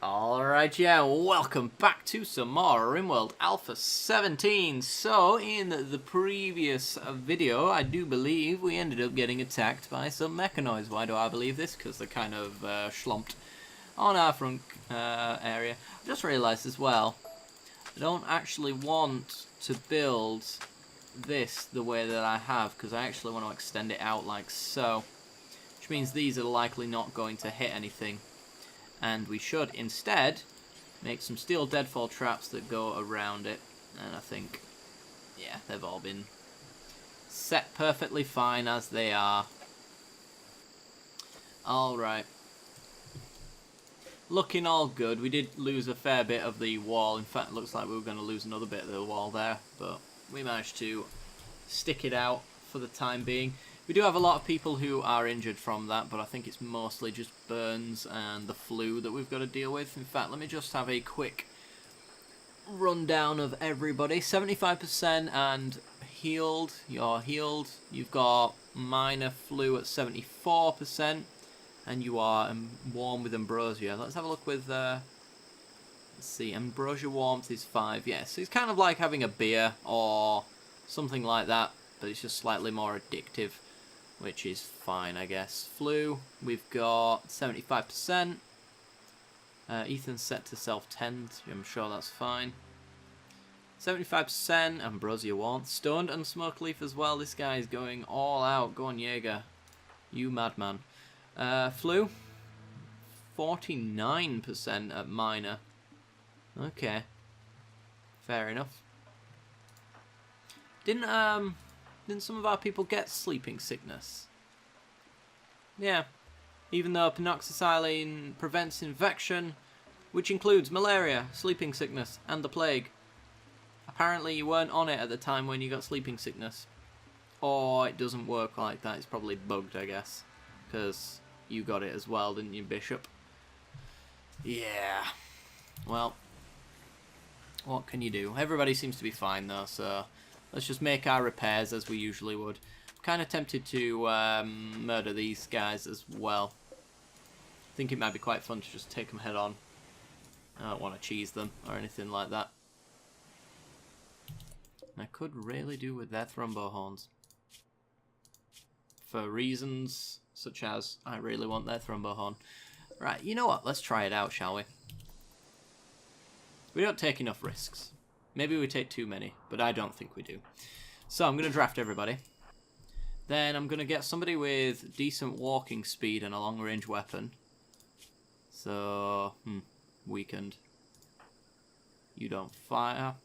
Alright, yeah, welcome back to some more Rimworld Alpha 17. So, in the previous video, I do believe we ended up getting attacked by some mechanoids. Why do I believe this? Because they're kind of schlumped on our front area. I just realised as well, I don't actually want to build this the way that I have, because I actually want to extend it out like so. Which means these are likely not going to hit anything. And we should instead make some steel deadfall traps that go around it. And I think, yeah, they've all been set perfectly fine as they are. Alright. Looking all good. We did lose a fair bit of the wall. In fact, it looks like we were going to lose another bit of the wall there. But we managed to stick it out for the time being. We do have a lot of people who are injured from that, but I think it's mostly just burns and the flu that we've got to deal with. In fact, let me just have a quick rundown of everybody. 75% and healed. You're healed. You've got minor flu at 74%, and you are warm with ambrosia. Let's have a look with... let's see, ambrosia warmth is 5. Yeah, so it's kind of like having a beer or something like that, but it's just slightly more addictive. Which is fine, I guess. Flu, we've got 75%. Ethan's set to self-tend. I'm sure that's fine. 75%. Ambrosia warmth. Stunned and smoke leaf as well. This guy is going all out. Go on, Jaeger. You madman. Flu, 49% at minor. Okay. Fair enough. Didn't some of our people get sleeping sickness? Yeah. Even though penoxycyline prevents infection, which includes malaria, sleeping sickness, and the plague. Apparently you weren't on it at the time when you got sleeping sickness. Or it doesn't work like that. It's probably bugged, I guess. Because you got it as well, didn't you, Bishop? Yeah. Well, what can you do? Everybody seems to be fine, though, so... let's just make our repairs as we usually would. I'm kind of tempted to murder these guys as well. I think it might be quite fun to just take them head on. I don't want to cheese them or anything like that. I could really do with their thrombo horns. For reasons such as I really want their thrombo horn. Right, you know what? Let's try it out, shall we? We don't take enough risks. Maybe we take too many, but I don't think we do. So I'm going to draft everybody. Then I'm going to get somebody with decent walking speed and a long-range weapon. So, weakened. You don't fire.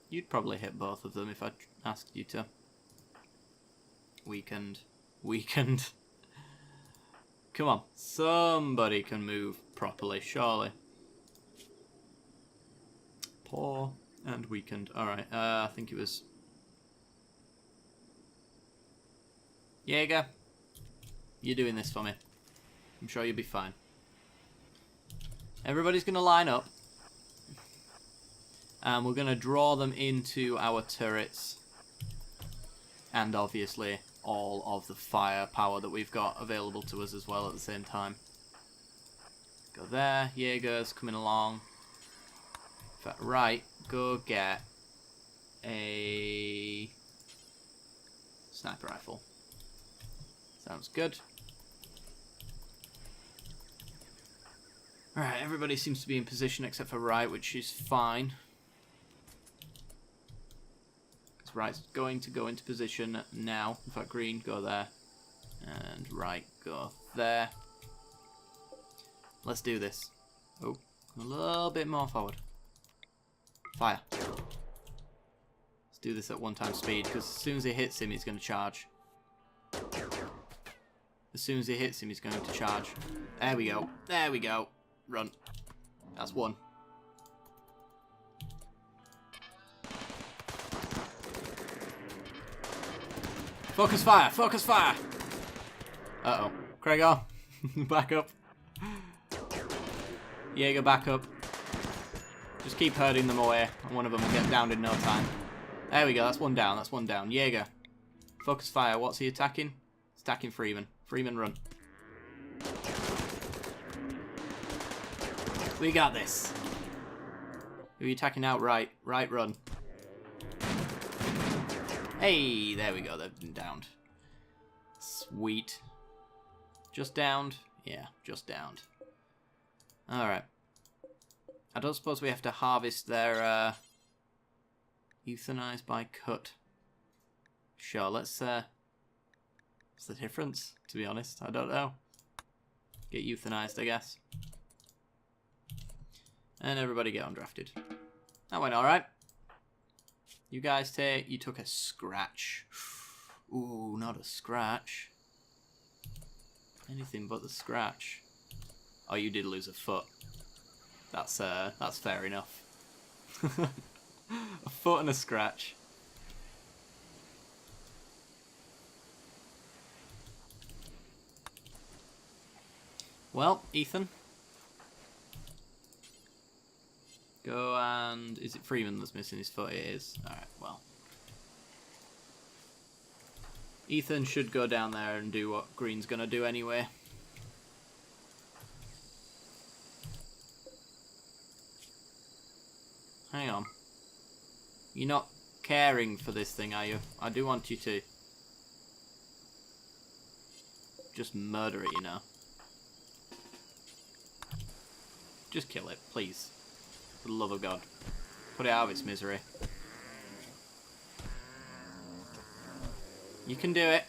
You'd probably hit both of them if I asked you to. Weakened. Weakened. Come on. Somebody can move properly, surely. Poor and weakened. Alright, I think it was... Jaeger, you're doing this for me. I'm sure you'll be fine. Everybody's going to line up. And we're going to draw them into our turrets. And obviously all of the firepower that we've got available to us as well at the same time. Go there. Jaeger's coming along. Right, go get a sniper rifle. Sounds good. Alright, everybody seems to be in position except for Right, which is fine. Because Right's going to go into position now. In fact, Green, go there. And Right, go there. Let's do this. Oh, a little bit more forward. Fire. Let's do this at 1x speed, because as soon as he hits him, he's going to charge. As soon as he hits him, he's going to charge. There we go. There we go. Run. That's one. Focus fire! Focus fire! Uh-oh. Craigar, back up. Jaeger, back up. Just keep herding them away, and one of them will get downed in no time. There we go, that's one down, that's one down. Jaeger. Focus fire, what's he attacking? He's attacking Freeman. Freeman, run. We got this. Who are you attacking out? Right. Right, run. Hey, there we go. They've been downed. Sweet. Just downed? Yeah, just downed. Alright. I don't suppose we have to harvest their, euthanize by cut. Sure, let's, what's the difference, to be honest? I don't know. Get euthanized, I guess. And everybody get undrafted. That went alright. You guys you took a scratch. Ooh, not a scratch. Anything but the scratch. Oh, you did lose a foot. That's fair enough. A foot and a scratch. Well, Ethan. Go and... Is it Freeman that's missing his foot? It is. Alright, well. Ethan should go down there and do what Green's gonna do anyway. Hang on. You're not caring for this thing, are you? I do want you to. Just murder it, you know. Just kill it, please. For the love of God. Put it out of its misery. You can do it.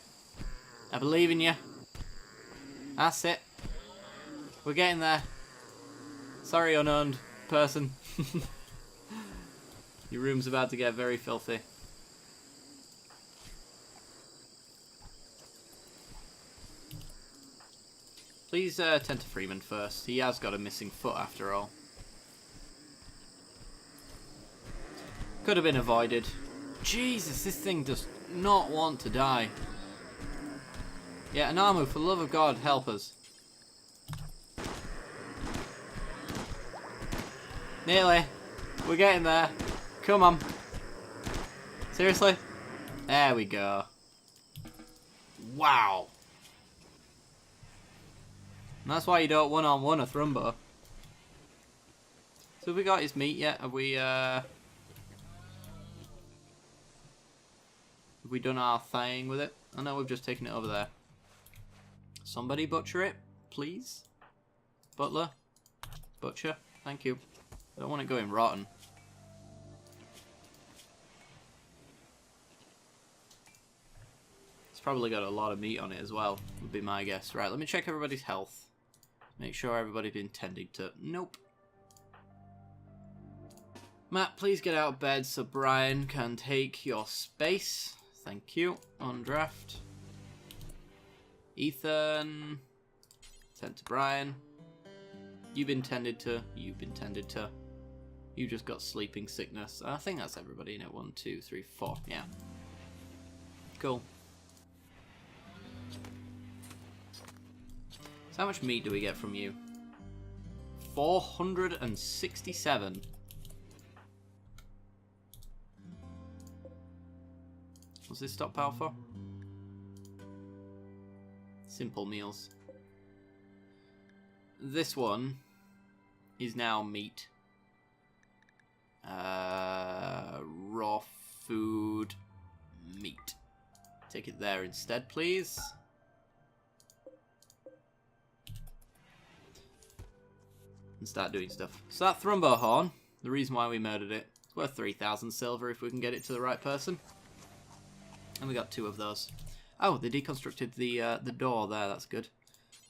I believe in you. That's it. We're getting there. Sorry, unowned person. Your room's about to get very filthy. Please tend to Freeman first. He has got a missing foot after all. Could have been avoided. Jesus, this thing does not want to die. Yeah, Anamu, for the love of God, help us. Nearly. We're getting there. Come on. Seriously? There we go. Wow. And that's why you don't one-on-one a Thrumbo. So have we got his meat yet? Have we done our thing with it? I know we've just taken it over there. Somebody butcher it, please. Butler. Butcher. Thank you. I don't want it going rotten. It's probably got a lot of meat on it as well, would be my guess. Right, let me check everybody's health. Make sure everybody's been tended to. Nope. Matt, please get out of bed so Brian can take your space. Thank you. On draft. Ethan. Sent to Brian. You've been tended to. You've been tended to. You just got sleeping sickness. I think that's everybody in it. 1, 2, 3, 4. Yeah. Cool. So how much meat do we get from you? 467. What's this stockpile for? Simple meals. This one is now meat. Raw food, meat. Take it there instead, please. And start doing stuff. So that Thrumbo horn, the reason why we murdered it, it's worth 3,000 silver if we can get it to the right person. And we got 2 of those. Oh, they deconstructed the door there, that's good.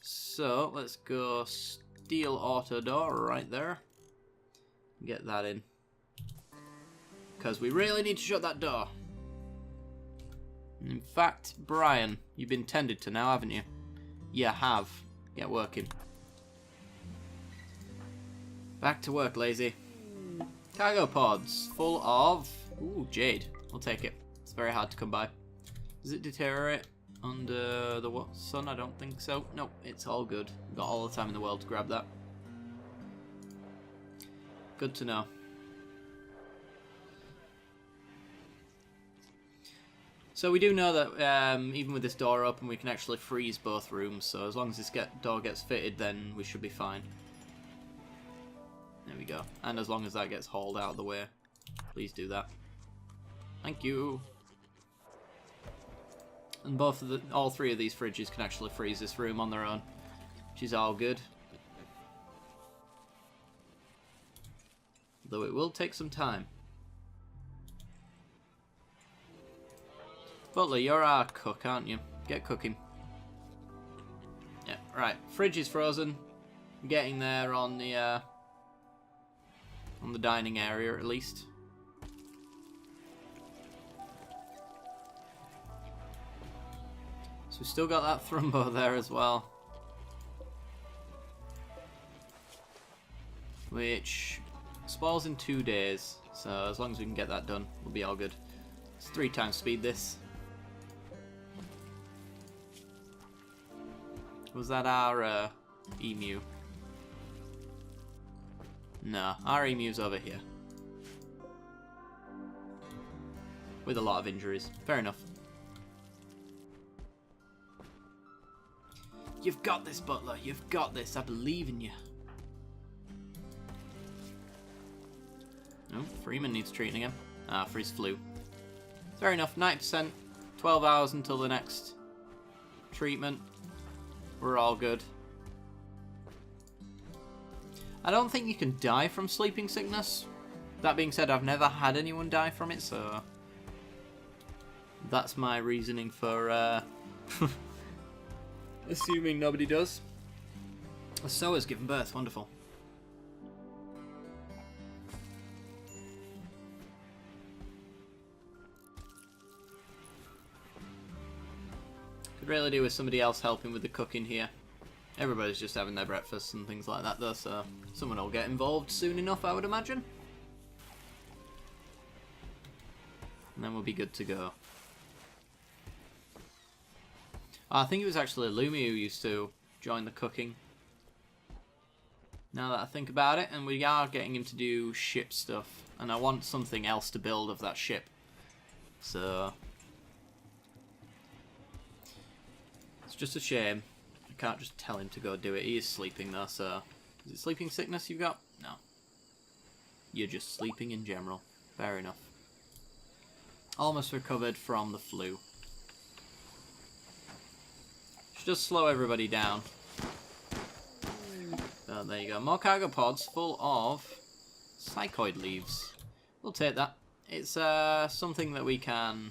So, let's go steel auto door right there. Get that in. Because we really need to shut that door. In fact, Brian, you've been tended to now, haven't you? You have. Get working. Back to work, lazy. Cargo pods full of... Ooh, jade. I'll take it. It's very hard to come by. Does it deteriorate under the sun? I don't think so. Nope, it's all good. We've got all the time in the world to grab that. Good to know. So we do know that even with this door open, we can actually freeze both rooms. So as long as this door gets fitted, then we should be fine. go. And as long as that gets hauled out of the way, please do that. Thank you. And all three of these fridges can actually freeze this room on their own, which is all good. Though it will take some time. Butler, you're our cook, aren't you? Get cooking. Yeah, right. Fridge is frozen. I'm getting there on the dining area at least. So we've still got that thrumbo there as well. Which spoils in 2 days. So as long as we can get that done, we'll be all good. It's 3 times speed this. Was that our emu? No, our emu's over here. With a lot of injuries. Fair enough. You've got this, Butler. You've got this. I believe in you. Oh, Freeman needs treating again. For his flu. Fair enough. 90%. 12 hours until the next treatment. We're all good. I don't think you can die from sleeping sickness. That being said, I've never had anyone die from it, so that's my reasoning for assuming nobody does. So has given birth. Wonderful. Could really do with somebody else helping with the cooking here. Everybody's just having their breakfast and things like that though, so someone will get involved soon enough, I would imagine. And then we'll be good to go. I think it was actually Lumi who used to join the cooking. Now that I think about it, and we are getting him to do ship stuff. And I want something else to build of that ship. So it's just a shame. I can't just tell him to go do it. He is sleeping though, so... Is it sleeping sickness you've got? No. You're just sleeping in general. Fair enough. Almost recovered from the flu. Should just slow everybody down. So there you go. More cargo pods full of psychoid leaves. We'll take that. It's something that we can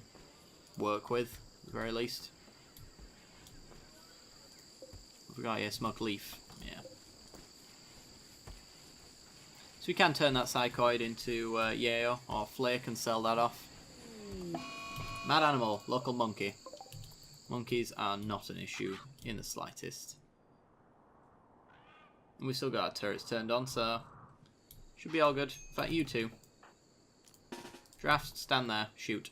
work with, at the very least. We got here, smoked leaf. Yeah. So we can turn that psychoid into yayo or flake and sell that off. Mad animal, local monkey. Monkeys are not an issue in the slightest. And we still got our turrets turned on, so should be all good. In fact, you two. Draft, stand there, shoot.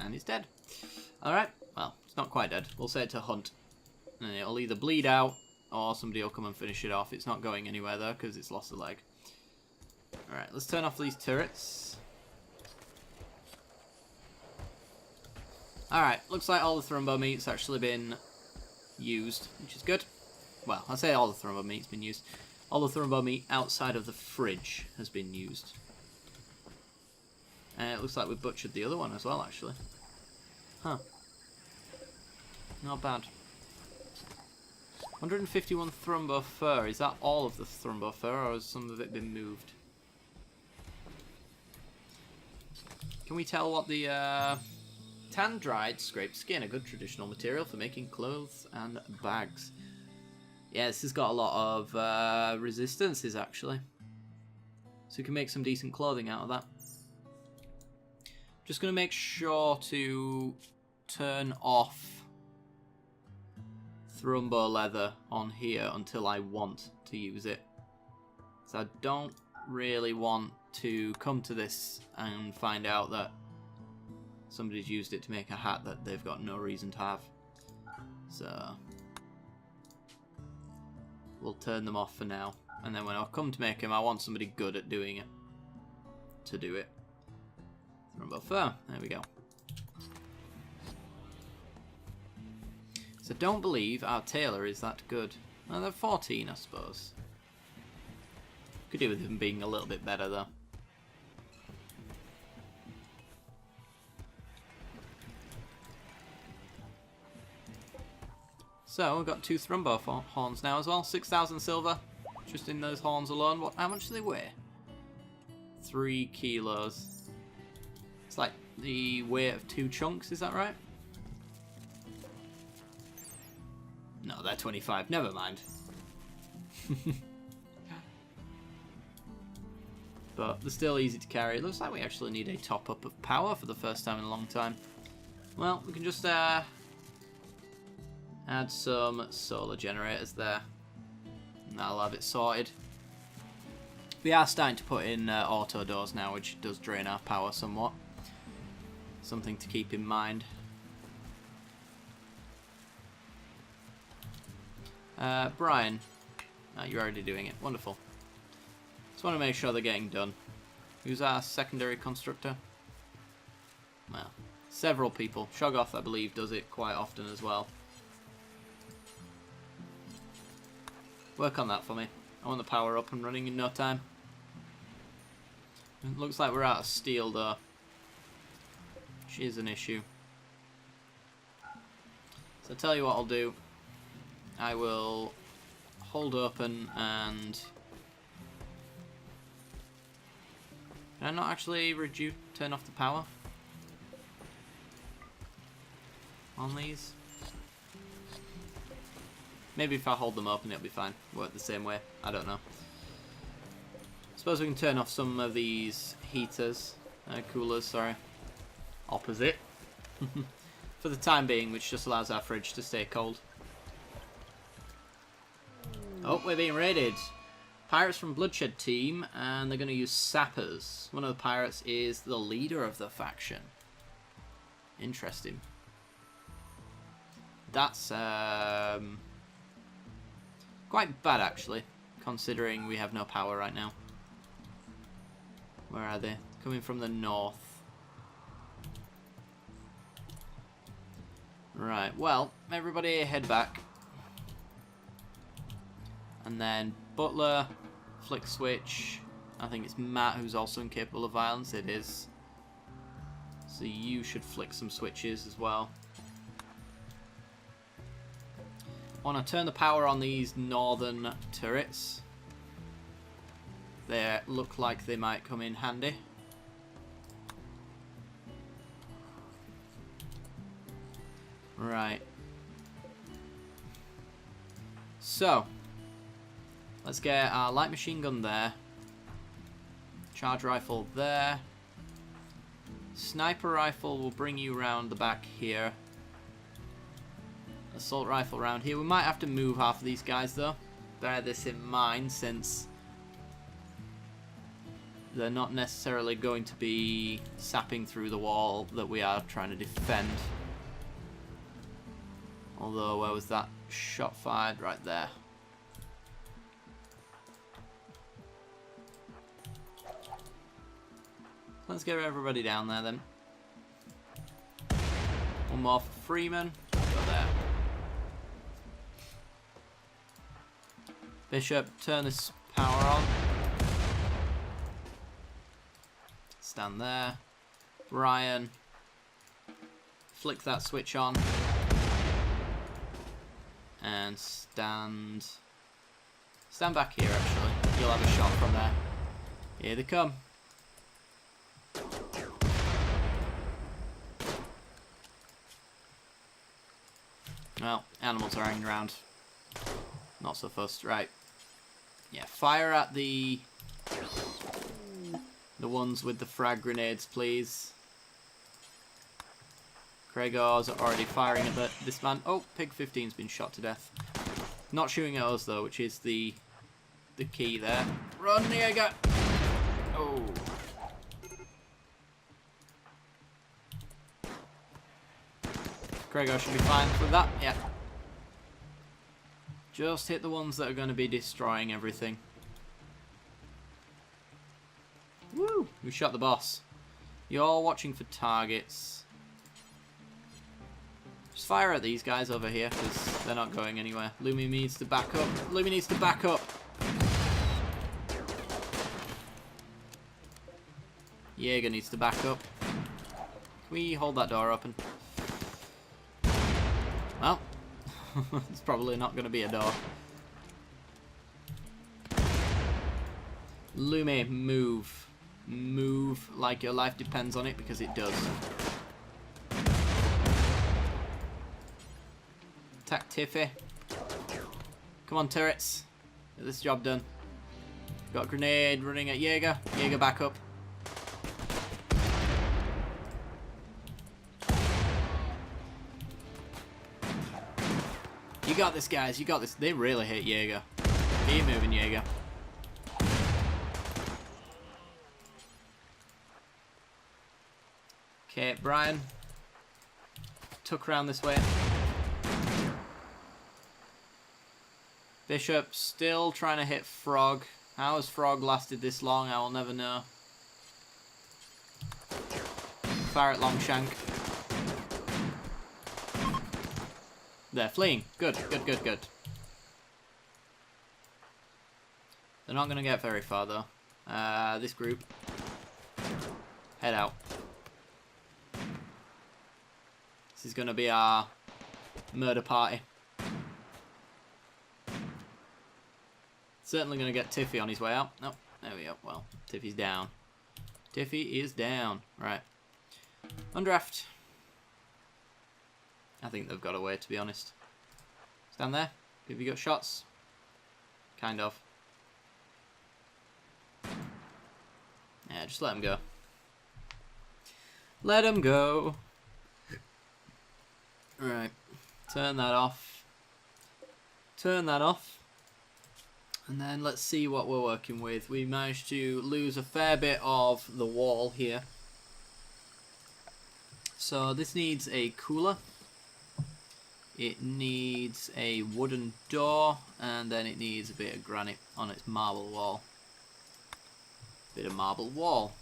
And it's dead. Alright, well, it's not quite dead. We'll say it to hunt. And it'll either bleed out, or somebody will come and finish it off. It's not going anywhere though, because it's lost a leg. Alright, let's turn off these turrets. Alright, looks like all the thrumbo meat's actually been used, which is good. Well, I say all the thrumbo meat's been used. All the thrumbo meat outside of the fridge has been used. And it looks like we butchered the other one as well, actually. Huh. Not bad. 151 thrumbo fur. Is that all of the thrumbo fur, or has some of it been moved? Can we tell what the tan dried scraped skin, a good traditional material for making clothes and bags. Yeah, this has got a lot of resistances actually. So we can make some decent clothing out of that. Just going to make sure to turn off thrumbo leather on here until I want to use it. So I don't really want to come to this and find out that somebody's used it to make a hat that they've got no reason to have. So we'll turn them off for now. And then when I come to make them, I want somebody good at doing it. To do it. Thrumbo fur. There we go. So don't believe our tailor is that good. Well, they're 14, I suppose. Could do with him being a little bit better though. So we've got 2 Thrumbo horns now as well. 6,000 silver, just in those horns alone. How much do they weigh? 3 kilos. It's like the weight of 2 chunks. Is that right? No, they're 25. Never mind. But they're still easy to carry. It looks like we actually need a top up of power for the first time in a long time. Well, we can just add some solar generators there, and that'll have it sorted. We are starting to put in auto doors now, which does drain our power somewhat. Something to keep in mind. Brian, you're already doing it. Wonderful. Just want to make sure they're getting done. Who's our secondary constructor? Well, several people. Shoggoth, I believe, does it quite often as well. Work on that for me. I want the power up and running in no time. It looks like we're out of steel though, which is an issue. So I'll tell you what I'll do. I will hold open and... Can I not actually turn off the power on these? Maybe if I hold them open it'll be fine. Work the same way. I don't know. Suppose we can turn off some of these heaters. Coolers, sorry. Opposite. For the time being, which just allows our fridge to stay cold. Oh, we're being raided. Pirates from Bloodshed team, and they're going to use sappers. One of the pirates is the leader of the faction. Interesting. That's quite bad actually, considering we have no power right now. Where are they? Coming from the north. Right, well, everybody head back. And then Butler, flick switch. I think it's Matt who's also incapable of violence. It is. So you should flick some switches as well. I want to turn the power on these northern turrets. They look like they might come in handy. Right. So, let's get our light machine gun there. Charge rifle there. Sniper rifle will bring you around the back here. Assault rifle around here. We might have to move half of these guys though. Bear this in mind since they're not necessarily going to be sapping through the wall that we are trying to defend. Although, where was that shot fired? Right there. Let's get everybody down there then. One more for Freeman. Go there. Bishop, turn this power on. Stand there. Ryan, flick that switch on. And stand back here actually. You'll have a shot from there. Here they come. Well, animals are hanging around. Not so fussed, right. Yeah, fire at the ones with the frag grenades, please. Gregor's already firing at this man. Oh, Pig 15's been shot to death. Not shooting at us though, which is the key there. Run, Diego! Oh. Gregor should be fine with that, yeah. Just hit the ones that are going to be destroying everything. Woo! We shot the boss. You're watching for targets. Just fire at these guys over here, because they're not going anywhere. Lumi needs to back up. Lumi needs to back up. Jaeger needs to back up. Can we hold that door open? Well, it's probably not going to be a door. Lumi, move. Move like your life depends on it, because it does. Attack Tiffy. Come on, turrets. Get this job done. Got a grenade running at Jaeger. Jaeger back up. You got this, guys. You got this. They really hate Jaeger. Keep moving, Jaeger. Okay, Brian. Tuck around this way. Bishop still trying to hit Frog. How has Frog lasted this long? I will never know. Fire at Longshank. They're fleeing. Good, good, good, good. They're not going to get very far, though. This group. Head out. This is going to be our murder party. Certainly going to get Tiffy on his way out. Nope. There we go. Well, Tiffy's down. Tiffy is down. Right. Undraft. I think they've got away, to be honest. Stand there. Have you got shots? Kind of. Yeah, just let them go. Let them go. Right. Turn that off. Turn that off. And then let's see what we're working with. We managed to lose a fair bit of the wall here. So this needs a cooler. It needs a wooden door, and then it needs a bit of granite on its marble wall. Bit of marble wall.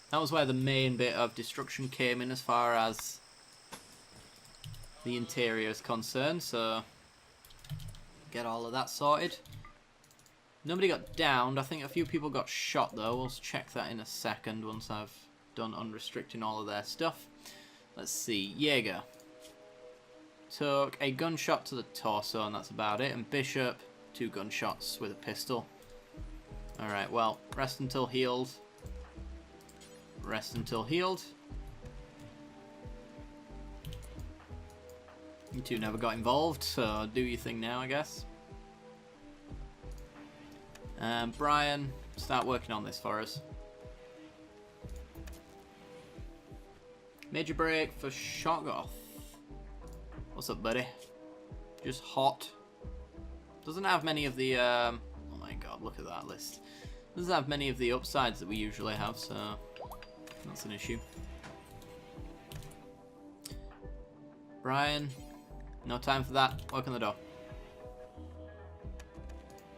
That was where the main bit of destruction came in as far as the interior is concerned, so get all of that sorted. Nobody got downed. I think a few people got shot though. We'll check that in a second once I've done unrestricting all of their stuff. Let's see. Jaeger took a gunshot to the torso, and that's about it. And Bishop, 2 gunshots with a pistol. Alright, well, rest until healed. Rest until healed. You two never got involved, so do your thing now, I guess. Brian, start working on this for us. Major break for Shoggoth. What's up, buddy? Just hot. Doesn't have many of the, oh my god, look at that list. Doesn't have many of the upsides that we usually have, so that's an issue. Brian, no time for that. Work on the door.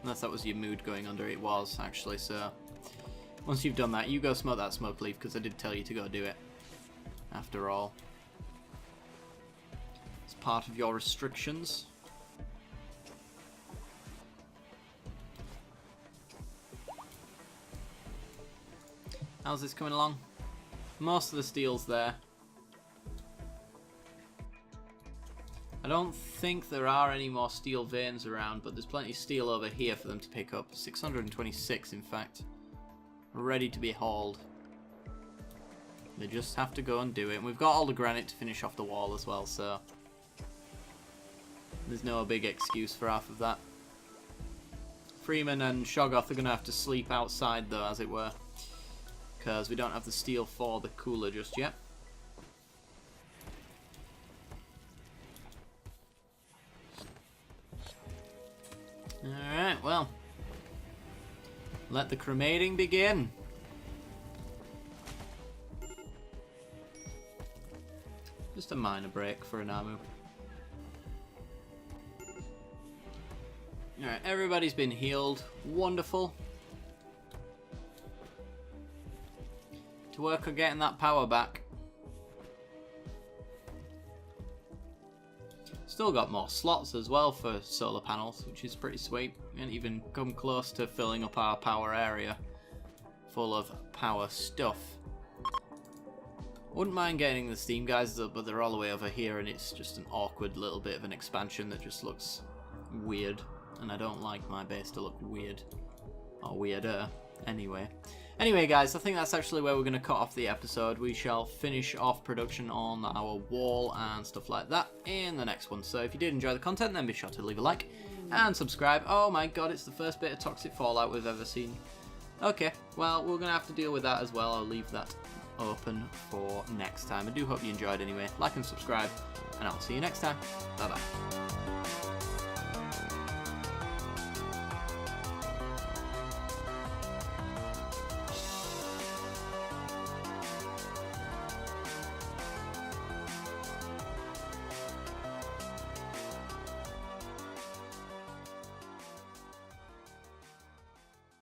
Unless that was your mood going under. It was, actually, so once you've done that, you go smoke that smoke leaf, because I did tell you to go do it. After all. It's part of your restrictions. How's this coming along? Most of the steel's there. I don't think there are any more steel veins around, but there's plenty of steel over here for them to pick up. 626, in fact. Ready to be hauled. They just have to go and do it. And we've got all the granite to finish off the wall as well, so there's no big excuse for half of that. Freeman and Shoggoth are going to have to sleep outside, though, as it were, because we don't have the steel for the cooler just yet. Alright, well, let the cremating begin. Just a minor break for Anamu. Alright, everybody's been healed. Wonderful. To work on getting that power back. Still got more slots as well for solar panels, which is pretty sweet. We didn't even come close to filling up our power area full of power stuff. Wouldn't mind getting the steam guys, but they're all the way over here, and it's just an awkward little bit of an expansion that just looks weird, and I don't like my base to look weird, or weirder, anyway. Anyway, guys, I think that's actually where we're going to cut off the episode. We shall finish off production on our wall and stuff like that in the next one. So if you did enjoy the content, then be sure to leave a like and subscribe. Oh my god, it's the first bit of toxic fallout we've ever seen. Okay, well, we're going to have to deal with that as well. I'll leave that open for next time. I do hope you enjoyed anyway. Like and subscribe, and I'll see you next time. Bye bye.